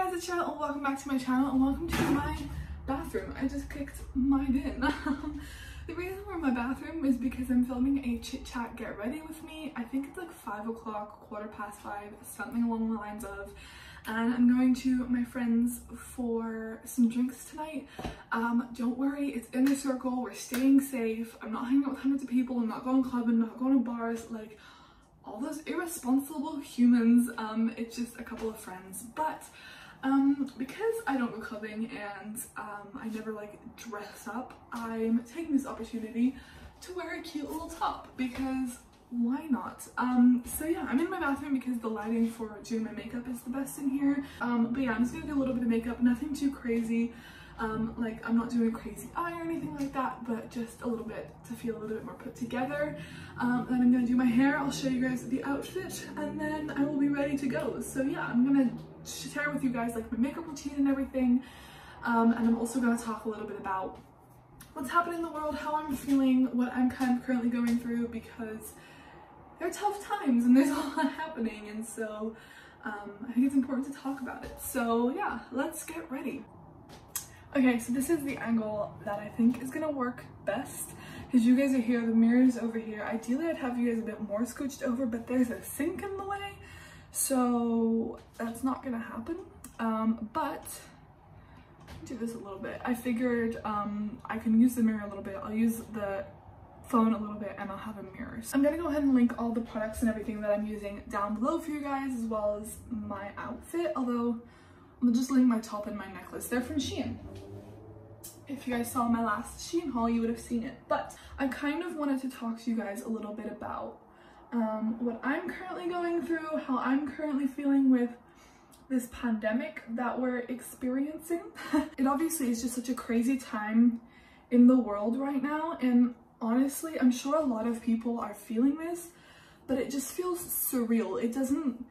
guys, it's Charlotte and welcome back to my channel and welcome to my bathroom. I just kicked mine in. The reason we're in my bathroom is because I'm filming a chit chat get ready with me. I think it's like 5 o'clock, 5:15, something along the lines of. And I'm going to my friends for some drinks tonight. Don't worry, it's inner circle, we're staying safe. I'm not hanging out with hundreds of people, I'm not going clubbing, I'm not going to bars, like all those irresponsible humans. It's just a couple of friends, but because I don't go clubbing and I never like dress up, I'm taking this opportunity to wear a cute little top because why not? So yeah, I'm in my bathroom because the lighting for doing my makeup is the best in here. But yeah, I'm just gonna do a little bit of makeup, nothing too crazy. Like I'm not doing a crazy eye or anything like that, but just a little bit to feel a little bit more put together. Then I'm gonna do my hair, I'll show you guys the outfit, and then I will be ready to go. So yeah, I'm gonna share with you guys like my makeup routine and everything. And I'm also gonna talk a little bit about what's happening in the world, how I'm feeling, what I'm kind of currently going through, because they're tough times and there's a lot happening, and so I think it's important to talk about it. So yeah, let's get ready. Okay, so this is the angle that I think is gonna work best because you guys are here, the mirror is over here. Ideally I'd have you guys a bit more scooched over, but there's a sink in the way, so that's not gonna happen. But do this a little bit. I figured I can use the mirror a little bit, I'll use the phone a little bit, and I'll have a mirror. So I'm gonna go ahead and link all the products and everything that I'm using down below for you guys, as well as my outfit, although I'll just link my top and my necklace. They're from Shein. If you guys saw my last Shein haul, you would have seen it. But I kind of wanted to talk to you guys a little bit about what I'm currently going through, how I'm currently feeling with this pandemic that we're experiencing. It obviously is just such a crazy time in the world right now, and honestly, I'm sure a lot of people are feeling this, but it just feels surreal. It doesn't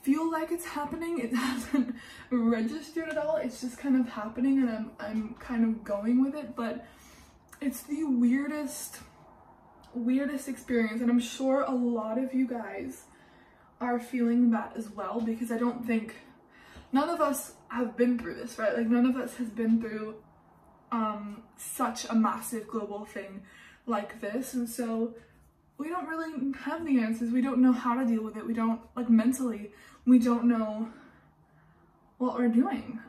feel like it's happening. It hasn't registered at all. It's just kind of happening, and I'm kind of going with it, but it's the weirdest experience, and I'm sure a lot of you guys are feeling that as well, because I don't think none of us have been through this, right? Like none of us has been through such a massive global thing like this, and so we don't really have the answers. We don't know how to deal with it. We don't, like, mentally, we don't know what we're doing,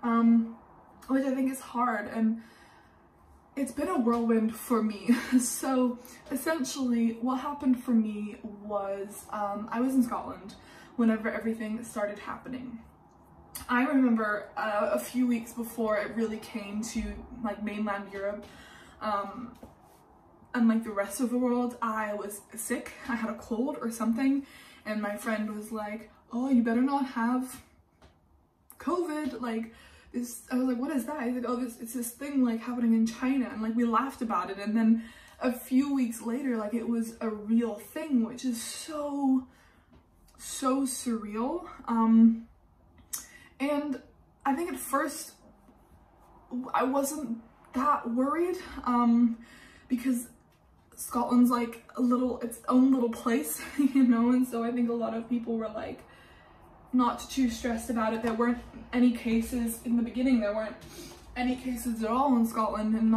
which I think is hard, and it's been a whirlwind for me. So essentially what happened for me was I was in Scotland whenever everything started happening. I remember a few weeks before it really came to like mainland Europe and like the rest of the world, I was sick. I had a cold or something, and my friend was like, oh, you better not have COVID, like this. I was like, what is that? He's like, oh, it's this thing like happening in China, and like we laughed about it, and then a few weeks later, like it was a real thing, which is so surreal. And I think at first I wasn't that worried because Scotland's like its own little place, you know, and so I think a lot of people were like not too stressed about it. There weren't any cases in the beginning, there weren't any cases at all in Scotland, and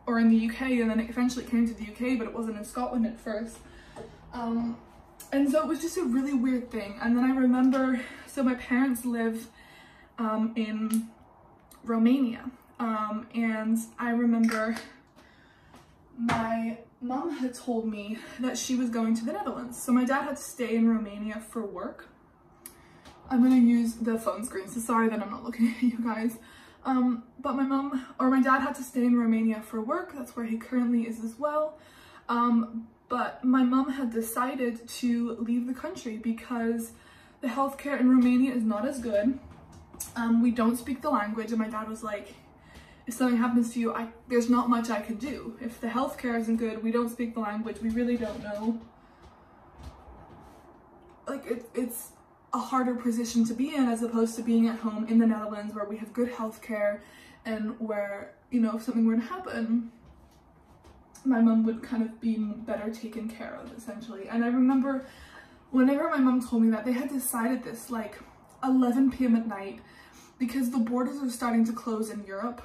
or in the UK, and then it eventually came to the UK, but it wasn't in Scotland at first. And so it was just a really weird thing. And then I remember, so my parents live in Romania, and I remember my mom had told me that she was going to the Netherlands. So my dad had to stay in Romania for work. I'm gonna use the phone screen, so sorry that I'm not looking at you guys. But my dad had to stay in Romania for work. That's where he currently is as well. But my mom had decided to leave the country because the healthcare in Romania is not as good. We don't speak the language, and my dad was like, if something happens to you, there's not much I can do. If the healthcare isn't good, we don't speak the language, we really don't know. Like it's a harder position to be in as opposed to being at home in the Netherlands where we have good healthcare, and where, you know, if something were to happen, my mom would kind of be better taken care of, essentially. And I remember whenever my mom told me that, they had decided this like 11 p.m. at night, because the borders are starting to close in Europe,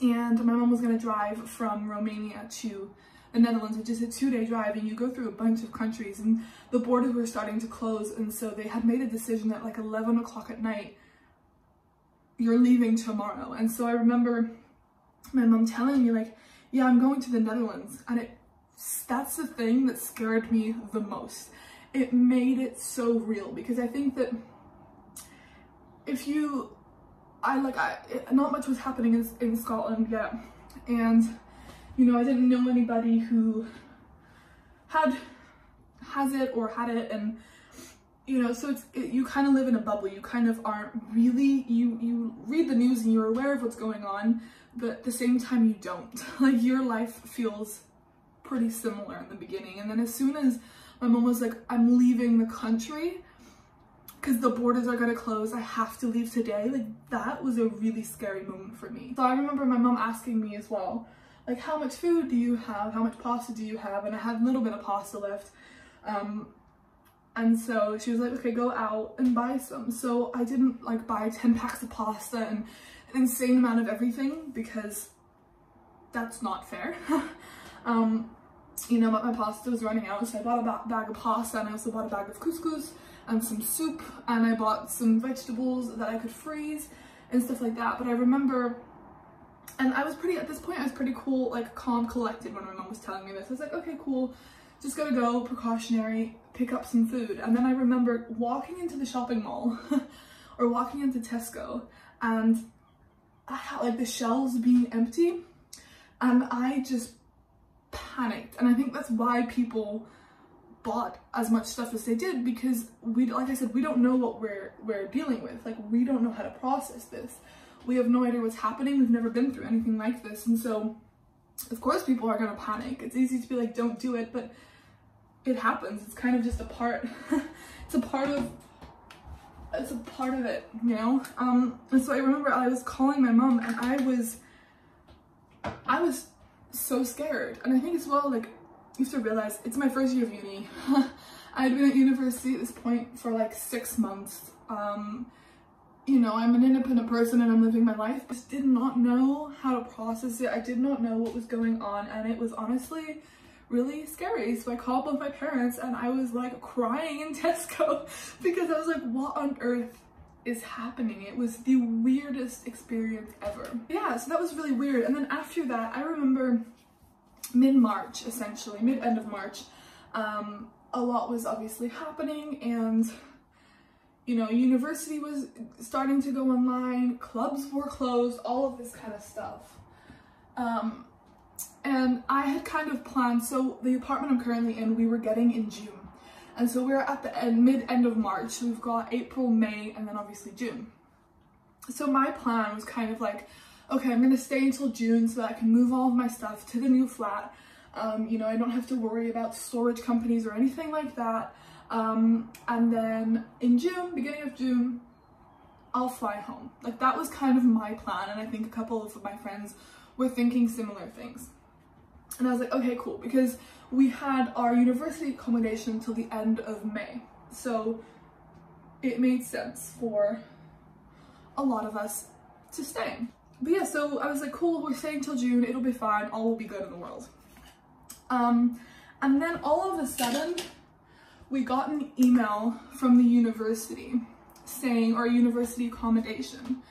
and my mom was going to drive from Romania to the Netherlands, which is a 2-day drive, and you go through a bunch of countries, and the borders were starting to close, and so they had made a decision at like 11 o'clock at night, you're leaving tomorrow. And so I remember my mom telling me like, yeah, I'm going to the Netherlands, and that's the thing that scared me the most. It made it so real, because I think that if you, not much was happening in Scotland yet, and you know, I didn't know anybody who has it or had it, and you know, so you kind of live in a bubble. You kind of aren't really, you read the news and you're aware of what's going on, but at the same time you don't. Like, your life feels pretty similar in the beginning, and then as soon as my mom was like, I'm leaving the country because the borders are gonna close, I have to leave today, like that was a really scary moment for me. So I remember my mom asking me as well, like, how much food do you have? How much pasta do you have? And I had a little bit of pasta left. And so she was like, okay, go out and buy some. So I didn't like buy 10 packs of pasta and an insane amount of everything, because that's not fair. You know, my pasta was running out, so I bought a bag of pasta, and I also bought a bag of couscous and some soup, and I bought some vegetables that I could freeze and stuff like that. But I remember, and I was pretty, at this point I was pretty cool, like calm, collected when my mom was telling me this. I was like, okay, cool, just gotta go, precautionary, pick up some food. And then I remember walking into the shopping mall or walking into Tesco, and like the shelves being empty, and I just panicked. And I think that's why people bought as much stuff as they did, because we, like I said, we don't know what we're dealing with. Like, we don't know how to process this. We have no idea what's happening. We've never been through anything like this, and so of course people are gonna panic. It's easy to be like, don't do it, but it happens. It's kind of just a part. it's a part of it, you know. And so I remember I was calling my mom, and I was so scared. And I think as well, like, you have to realize it's my first year of uni. I had been at university at this point for like 6 months. You know, I'm an independent person and I'm living my life. I just did not know how to process it. I did not know what was going on, and it was honestly really scary. So I called both my parents, and I was like crying in Tesco because I was like, what on earth is happening? It was the weirdest experience ever. Yeah, so that was really weird. And then after that, I remember mid-March, essentially, mid-end of March, a lot was obviously happening, and you know, university was starting to go online, clubs were closed, all of this kind of stuff. And I had kind of planned, so the apartment I'm currently in, we were getting in June. And so we're at the mid-end of March, we've got April, May, and then obviously June. So my plan was kind of like, okay, I'm gonna stay until June so that I can move all of my stuff to the new flat. You know, I don't have to worry about storage companies or anything like that. And then in June, beginning of June, I'll fly home. Like, that was kind of my plan, and I think a couple of my friends were thinking similar things. And I was like, okay, cool, because we had our university accommodation until the end of May, so it made sense for a lot of us to stay. But yeah, so I was like, cool, we're staying till June, it'll be fine, all will be good in the world. And then all of a sudden, we got an email from the university saying, or university accommodation,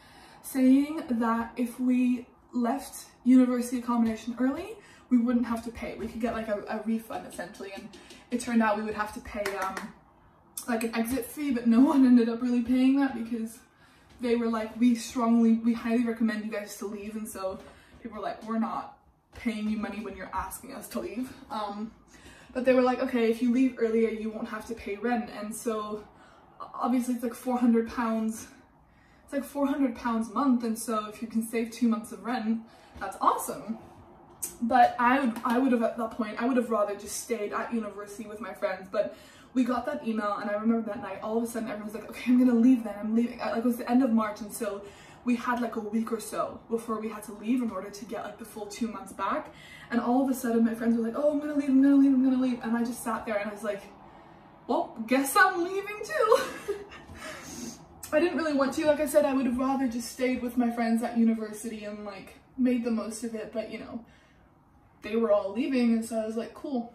saying that if we left university accommodation early, we wouldn't have to pay. We could get like a refund essentially, and it turned out we would have to pay like an exit fee, but no one ended up really paying that because they were like, we highly recommend you guys to leave, and so people were like, we're not paying you money when you're asking us to leave. But they were like, okay, if you leave earlier, you won't have to pay rent. And so obviously it's like £400. It's like £400 a month. And so if you can save 2 months of rent, that's awesome. But I would have at that point, I would have rather just stayed at university with my friends. But we got that email, and I remember that night, all of a sudden everyone's like, okay, I'm gonna leave then, I'm leaving. Like, it was the end of March, and so we had like a week or so before we had to leave in order to get like the full 2 months back. And all of a sudden my friends were like, oh, I'm gonna leave, I'm gonna leave, I'm gonna leave. And I just sat there and I was like, well, guess I'm leaving too. I didn't really want to. Like I said, I would have rather just stayed with my friends at university and like made the most of it, but you know, they were all leaving, and so I was like, cool,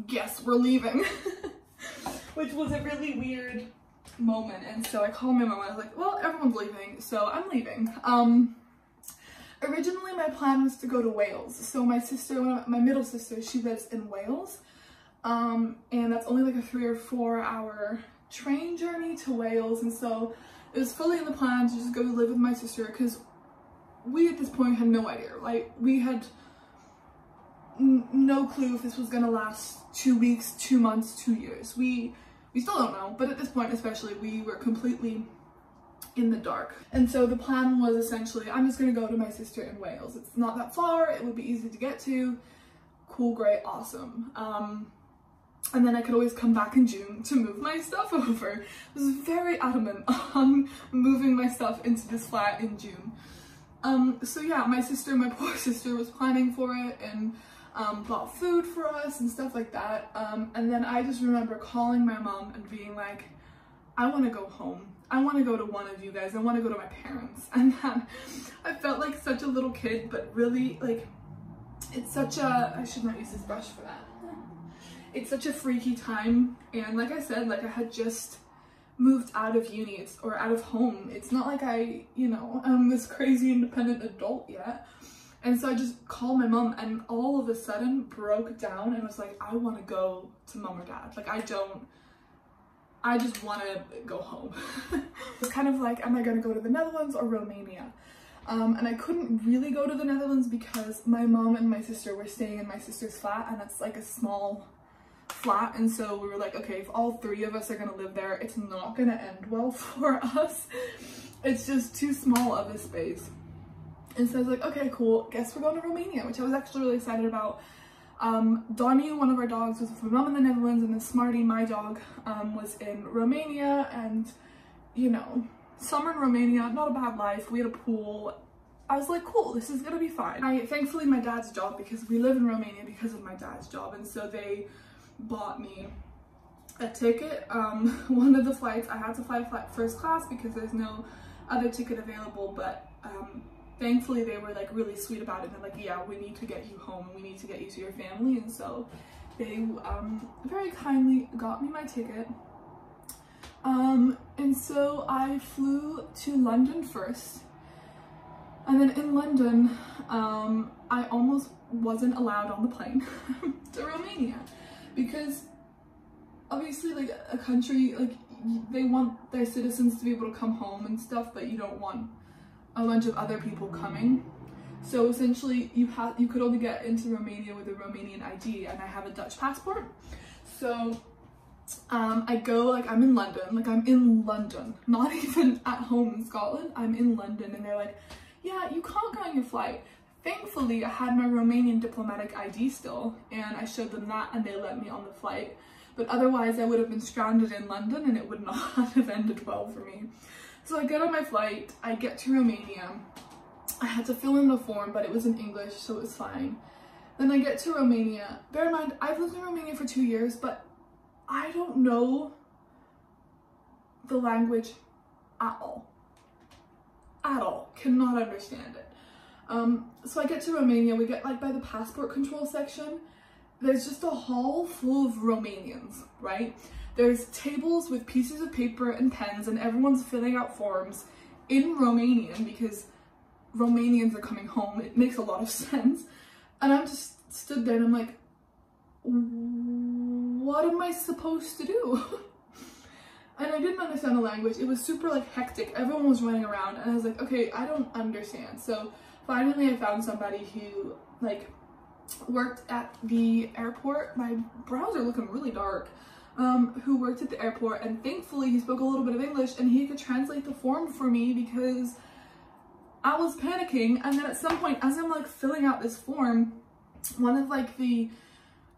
guess we're leaving. Which was a really weird moment. And so I called my mom and I was like, well, everyone's leaving, so I'm leaving. Originally my plan was to go to Wales. So my sister, my middle sister, she lives in Wales, and that's only like a 3 or 4 hour train journey to Wales. And so it was fully in the plan to just go live with my sister, because we at this point had no idea. Like, we had no clue if this was gonna last 2 weeks, 2 months, 2 years. We still don't know, but at this point especially, we were completely in the dark. And so the plan was essentially, I'm just gonna go to my sister in Wales. It's not that far, it would be easy to get to. Cool, great, awesome. And then I could always come back in June to move my stuff over. I was very adamant on moving my stuff into this flat in June. So yeah, my poor sister was planning for it and bought food for us and stuff like that. And then I just remember calling my mom and being like, I want to go home. I want to go to one of you guys. I want to go to my parents. And then I felt like such a little kid, but really, like, it's such a, I should not use this brush for that. It's such a freaky time. And like I said, like, I had just moved out of uni or out of home. It's not like I, you know, I'm this crazy independent adult yet. And so I just called my mom and all of a sudden broke down and was like, I want to go to mom or dad. Like, I just want to go home. It was kind of like, am I going to go to the Netherlands or Romania? And I couldn't really go to the Netherlands because my mom and my sister were staying in my sister's flat, and that's like a small flat. And so we were like, okay, if all 3 of us are going to live there, it's not going to end well for us. It's just too small of a space. And so I was like, okay, cool, guess we're going to Romania, which I was actually really excited about. Donnie, one of our dogs, was with my mom in the Netherlands, and then Smarty, my dog, was in Romania. And, you know, summer in Romania, not a bad life. We had a pool. I was like, cool, this is gonna be fine. Thankfully, my dad's job, because we live in Romania because of my dad's job, and so they bought me a ticket. One of the flights, I had to fly first class because there's no other ticket available, but thankfully they were like really sweet about it. They're like, yeah, we need to get you home, we need to get you to your family. And so they very kindly got me my ticket. And so I flew to London first, and then in London I almost wasn't allowed on the plane to Romania, because obviously, like, a country, like, they want their citizens to be able to come home and stuff, but you don't want a bunch of other people coming. So essentially you could only get into Romania with a Romanian ID, and I have a Dutch passport. So I go, like, I'm in London, not even at home in Scotland, I'm in London, and they're like, yeah, you can't go on your flight. Thankfully, I had my Romanian diplomatic ID still, and I showed them that, and they let me on the flight. But otherwise, I would have been stranded in London, and it would not have ended well for me. So I get on my flight, I get to Romania. I had to fill in the form, but it was in English, so it was fine. Then I get to Romania. Bear in mind, I've lived in Romania for 2 years, but I don't know the language at all. At all. Cannot understand it. So I get to Romania, we get, like, by the passport control section. There's just a hall full of Romanians, right? There's tables with pieces of paper and pens, and everyone's filling out forms in Romanian because Romanians are coming home. It makes a lot of sense. And I'm just stood there and I'm like, what am I supposed to do? And I didn't understand the language. It was super, like, hectic. Everyone was running around, and I was like, okay, I don't understand. So finally I found somebody who, like, worked at the airport. My brows are looking really dark. Who worked at the airport, and thankfully he spoke a little bit of English and he could translate the form for me, because I was panicking. And then at some point, as I'm, like, filling out this form, one of, like, the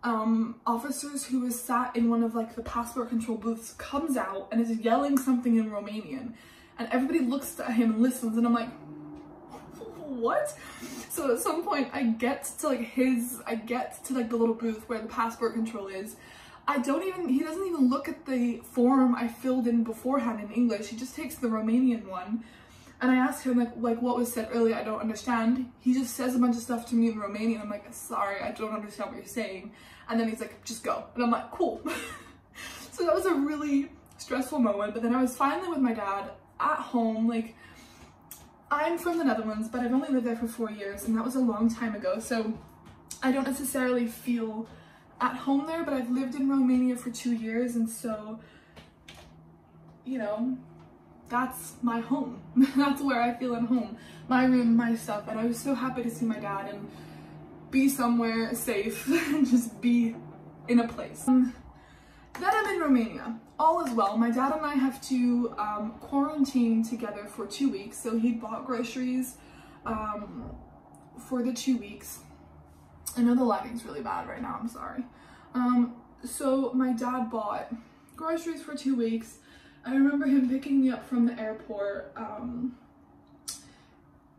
officers who was sat in one of, like, the passport control booths comes out and is yelling something in Romanian, and everybody looks at him and listens, and I'm like, what? So at some point I get to, like, the little booth where the passport control is. he doesn't even look at the form I filled in beforehand in English. He just takes the Romanian one. And I asked him like what was said earlier, I don't understand. He just says a bunch of stuff to me in Romanian. I'm like, sorry, I don't understand what you're saying. And then he's like, just go. And I'm like, cool. So that was a really stressful moment. But then I was finally with my dad at home. Like, I'm from the Netherlands, but I've only lived there for 4 years, and that was a long time ago. So I don't necessarily feel at home there, but I've lived in Romania for 2 years, and so, you know, that's my home. That's where I feel at home. My room, my stuff. And I was so happy to see my dad and be somewhere safe and just be in a place. Then I'm in Romania. All is well. My dad and I have to quarantine together for 2 weeks. So he bought groceries for the 2 weeks. I know the lighting's really bad right now, I'm sorry. So my dad bought groceries for 2 weeks. I remember him picking me up from the airport.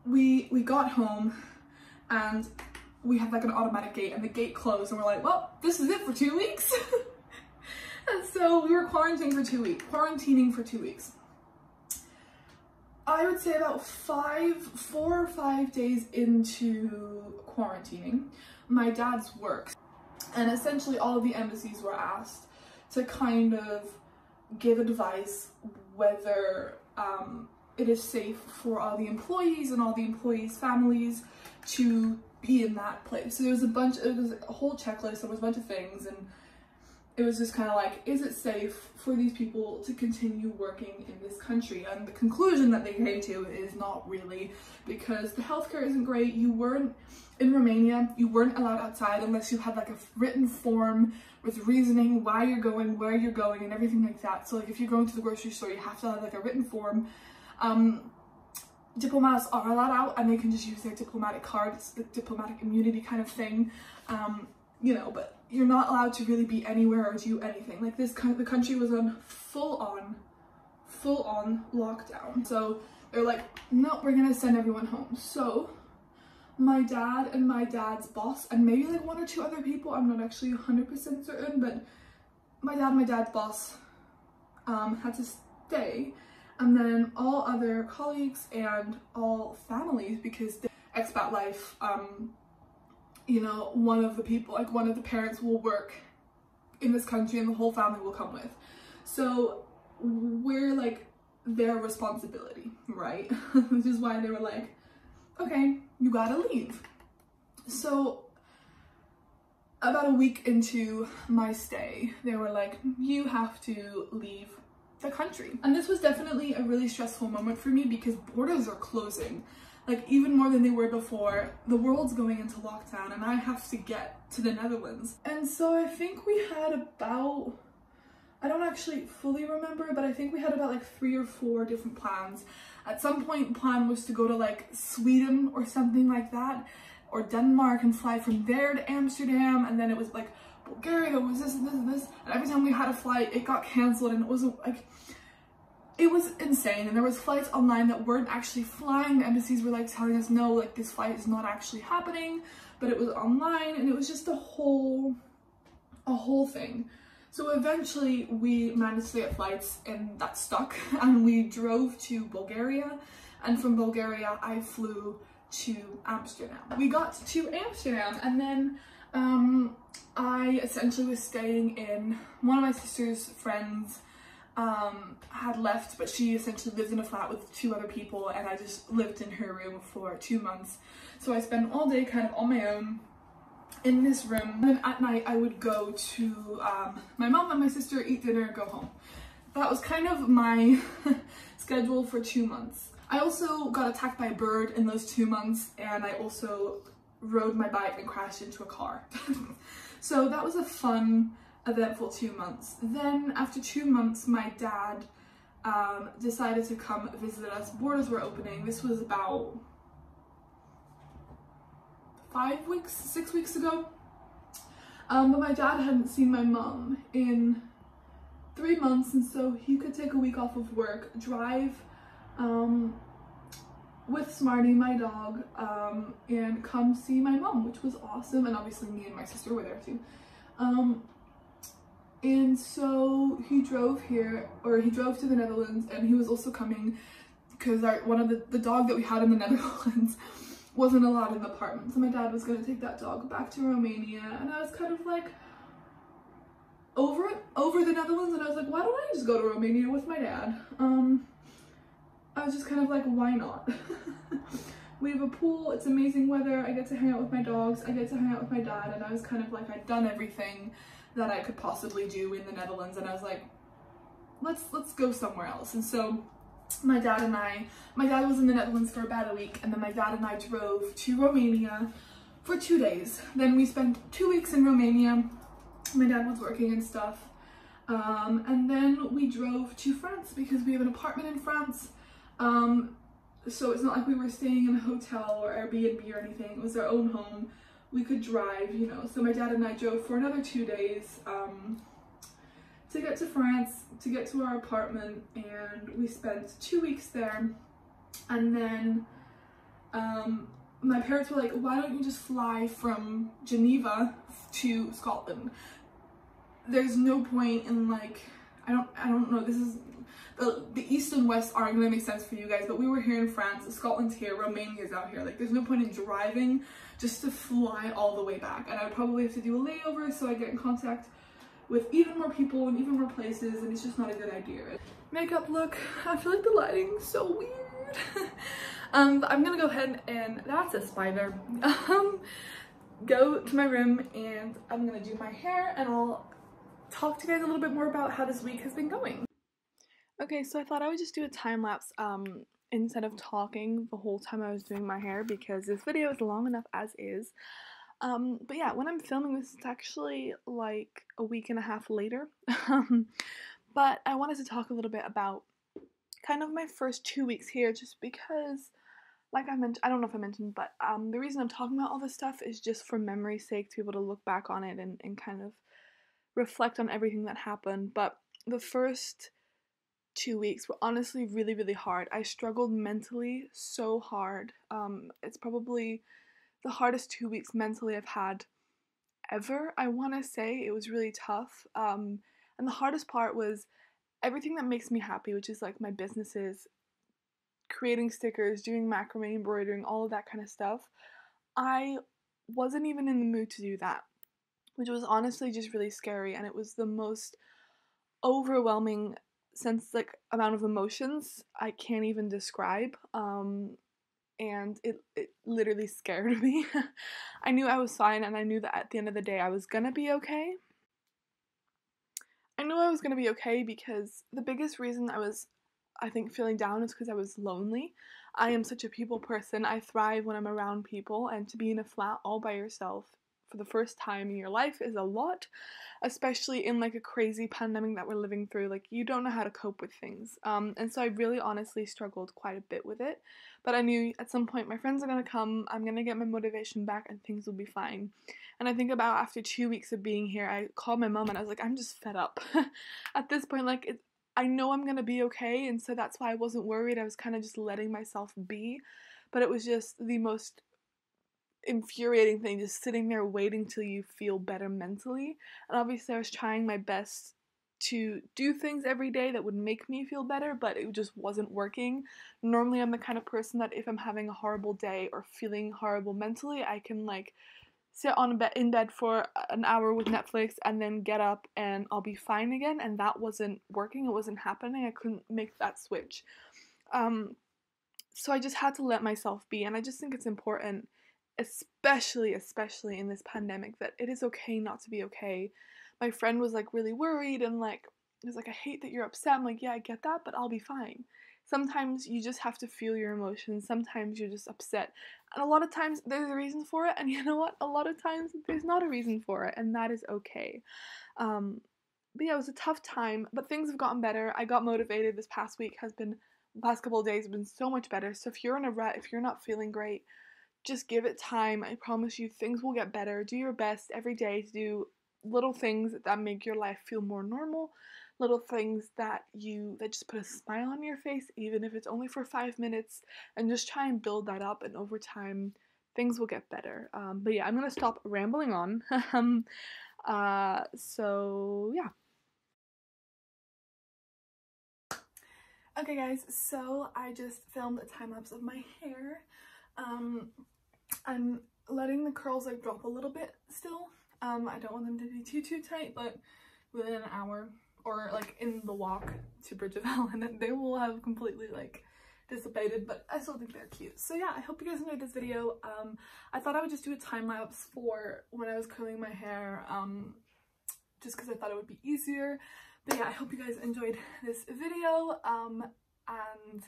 We got home and we had like an automatic gate, and the gate closed, and we're like, well, this is it for 2 weeks. And so we were quarantining for 2 weeks. I would say about 4 or 5 days into quarantining, my dad's work, and essentially all of the embassies were asked to kind of give advice whether it is safe for all the employees and all the employees' families to be in that place. So it was a whole checklist, there was a bunch of things, and it was just kind of like, is it safe for these people to continue working in this country? And the conclusion that they came to is not really, because the healthcare isn't great. In Romania, you weren't allowed outside unless you had like a written form with reasoning why you're going, where you're going, and everything like that. So like if you're going to the grocery store, you have to have like a written form. Diplomats are allowed out, and they can just use their diplomatic card. It's the diplomatic immunity kind of thing, you know, but you're not allowed to really be anywhere or do anything. Like the country was on full on lockdown. So they're like, no, we're gonna send everyone home. So my dad and my dad's boss, and maybe like 1 or 2 other people, I'm not actually 100% certain, but my dad and my dad's boss had to stay, and then all other colleagues and all families, because the expat life, you know, one of the parents will work in this country and the whole family will come with. So we're like their responsibility, right? Which is why they were like, okay, you gotta leave. So about a week into my stay, they were like, you have to leave the country. And this was definitely a really stressful moment for me, because borders are closing, like even more than they were before. The world's going into lockdown and I have to get to the Netherlands. And so I think we had about, I don't actually fully remember, but I think we had about like 3 or 4 different plans. At some point, the plan was to go to like Sweden or something like that, or Denmark, and fly from there to Amsterdam. And then it was like Bulgaria was this and this and this. And every time we had a flight, it got canceled, and it was like, it was insane. And there was flights online that weren't actually flying. The embassies were like telling us, no, like this flight is not actually happening, but it was online, and it was just a whole thing. So eventually we managed to get flights, and that stuck, and we drove to Bulgaria, and from Bulgaria I flew to Amsterdam. We got to Amsterdam, and then I essentially was staying in, one of my sister's friends had left, but she essentially lived in a flat with 2 other people, and I just lived in her room for 2 months. So I spent all day kind of on my own in this room, and then at night I would go to my mom and my sister, eat dinner, go home. That was kind of my schedule for 2 months. I also got attacked by a bird in those 2 months, and I also rode my bike and crashed into a car. So that was a fun, eventful 2 months. Then after 2 months, my dad decided to come visit us. Borders were opening. This was about 6 weeks ago. But my dad hadn't seen my mom in 3 months, and so he could take a week off of work, drive with Smarty, my dog, and come see my mom, which was awesome. And obviously me and my sister were there too. And so he drove here, or he drove to the Netherlands, and he was also coming because one of the dog that we had in the Netherlands wasn't allowed in the apartment. So my dad was going to take that dog back to Romania, and I was kind of like over the Netherlands, and I was like, why don't I just go to Romania with my dad? I was just kind of like, why not? We have a pool, it's amazing weather, I get to hang out with my dogs, I get to hang out with my dad, and I was kind of like, I'd done everything that I could possibly do in the Netherlands, and I was like, let's go somewhere else. And so my dad was in the Netherlands for about a week, and then my dad and I drove to Romania for 2 days. Then we spent 2 weeks in Romania. My dad was working and stuff. And then we drove to France because we have an apartment in France. So it's not like we were staying in a hotel or Airbnb or anything. It was our own home. We could drive, you know. So my dad and I drove for another 2 days to get to France, to get to our apartment, and we spent 2 weeks there. And then my parents were like, why don't you just fly from Geneva to Scotland? There's no point in like, I don't know, this is, the east and west aren't gonna make sense for you guys, but we were here in France, Scotland's here, Romania's out here. Like, there's no point in driving just to fly all the way back. And I would probably have to do a layover, so I get in contact with even more people and even more places, and it's just not a good idea. Makeup look, I feel like the lighting's so weird. But I'm gonna go ahead and, that's a spider. Go to my room, and I'm gonna do my hair, and I'll talk to you guys a little bit more about how this week has been going. Okay, so I thought I would just do a time lapse instead of talking the whole time I was doing my hair, because this video is long enough as is. But yeah, when I'm filming this, it's actually like a week and a half later. But I wanted to talk a little bit about kind of my first 2 weeks here, just because, like I mentioned, I don't know if I mentioned, but the reason I'm talking about all this stuff is just for memory's sake, to be able to look back on it and kind of reflect on everything that happened. But the first 2 weeks were honestly really, really hard. I struggled mentally so hard. It's probably the hardest 2 weeks mentally I've had ever, I want to say. It was really tough. And the hardest part was everything that makes me happy, which is like my businesses, creating stickers, doing macrame, embroidering, all of that kind of stuff. I wasn't even in the mood to do that, which was honestly just really scary, and it was the most overwhelming amount of emotions I can't even describe. And it literally scared me. I knew I was fine, and I knew that at the end of the day I was gonna be okay. I knew I was gonna be okay because the biggest reason I was, I think, feeling down is because I was lonely. I am such a people person. I thrive when I'm around people, and to be in a flat all by yourself for the first time in your life is a lot, especially in like a crazy pandemic that we're living through. Like, you don't know how to cope with things. And so I really honestly struggled quite a bit with it, but I knew at some point my friends are gonna come, I'm gonna get my motivation back, and things will be fine. And I think about after 2 weeks of being here, I called my mom and I was like, I'm just fed up. At this point, like, I know I'm gonna be okay, and so that's why I wasn't worried. I was kind of just letting myself be, but it was just the most infuriating thing, just sitting there waiting till you feel better mentally. And obviously I was trying my best to do things every day that would make me feel better, but it just wasn't working. Normally I'm the kind of person that if I'm having a horrible day or feeling horrible mentally, I can like sit in bed for an hour with Netflix and then get up and I'll be fine again, and that wasn't working. It wasn't happening. I couldn't make that switch. So I just had to let myself be, and I just think it's important, especially in this pandemic, that it is okay not to be okay. My friend was like really worried and like was like, I hate that you're upset. I'm like, yeah, I get that, but I'll be fine. Sometimes you just have to feel your emotions. Sometimes you're just upset, and a lot of times there's a reason for it, and you know what, a lot of times there's not a reason for it, and that is okay. But yeah, it was a tough time, but things have gotten better. I got motivated. This past week has been, the past couple of days have been so much better. So if you're in a rut, if you're not feeling great, just give it time. I promise you things will get better. Do your best every day to do little things that make your life feel more normal, little things that just put a smile on your face, even if it's only for 5 minutes, and just try and build that up, and over time things will get better. But yeah, I'm gonna stop rambling on. So yeah, Okay guys, so I just filmed a time lapse of my hair. I'm letting the curls like drop a little bit still. I don't want them to be too tight, but within an hour or like in the walk to Bridge of Helen, they will have completely like dissipated, but I still think they're cute. So yeah, I hope you guys enjoyed this video. I thought I would just do a time lapse for when I was curling my hair, just because I thought it would be easier. But yeah, I hope you guys enjoyed this video. And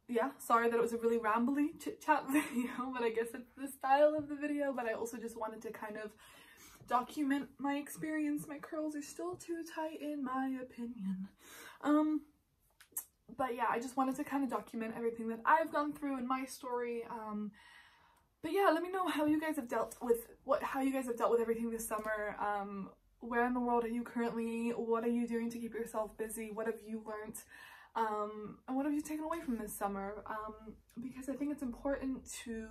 yeah, sorry that it was a really rambly chit chat video, but I guess it's the style of the video. But I also just wanted to kind of document my experience. My curls are still too tight in my opinion. But yeah, I just wanted to kind of document everything that I've gone through in my story. But yeah, let me know how you guys have dealt with everything this summer. Where in the world are you currently? What are you doing to keep yourself busy? What have you learned? And what have you taken away from this summer? Because I think it's important to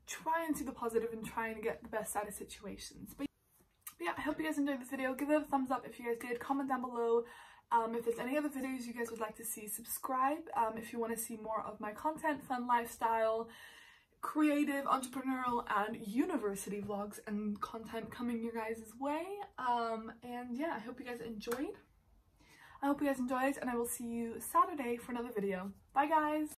try and see the positive and trying to get the best out of situations. But yeah, I hope you guys enjoyed this video. Give it a thumbs up if you guys did. Comment down below if there's any other videos you guys would like to see. Subscribe if you want to see more of my content, fun lifestyle, creative, entrepreneurial, and university vlogs and content coming your guys' way. And yeah, I hope you guys enjoyed. And I will see you Saturday for another video. Bye guys!